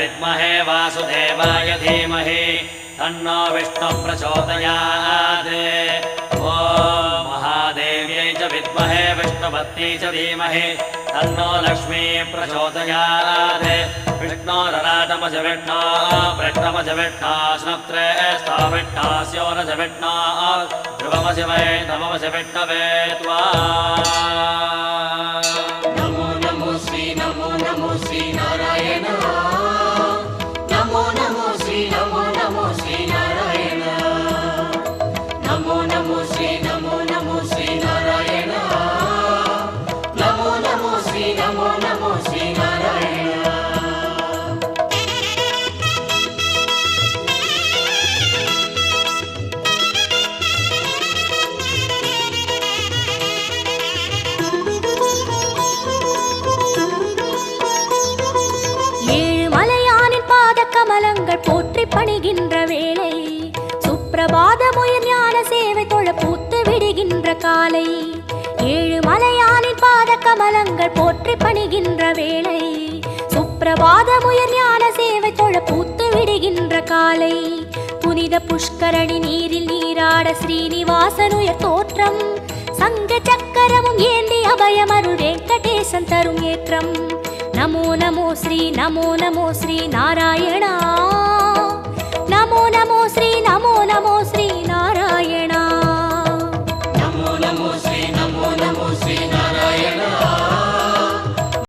विद्महे वासुदेवाय धीमहि तन्नो विष्णुः प्रचोदयात्। ॐ महादेव्यै च विद्महे विष्णुपत्न्यै च धीमहि तन्नो लक्ष्मी प्रचोदयात्। विष्णोरराटमज विष्णो वृष्णमज विष्णो स्नप्त्रे स्थाविष्णास्योरज विष्णो ध्रुवमज वै नममज विष्णवे त्वा। नमो नमो श्री नारायण नमो नमो श्री नारायण नमो नमो श्री नारायण नमो नमो श्री नारायण। கமலங்கள் போற்றி பணிகின்ற வேளை சுப்பிரபாதமுயர் ஞான சேவை தொழ பூத்து விடுகின்ற காலை ஏழு மலையானின் பாத கமலங்கள் போற்றி பணிகின்ற வேளை சுப்பிரபாதமுயர் ஞான சேவை தொழ பூத்து விடுகின்ற காலை புனித புஷ்கரணி நீரில் நீராட ஸ்ரீனிவாசனுயர் தோற்றம் சங்க சக்கரமும் ஏந்தி அபயமருள் வெங்கடேசன் தரும் ஏற்றம்। नमो नमो श्री नारायण नमो नमो श्री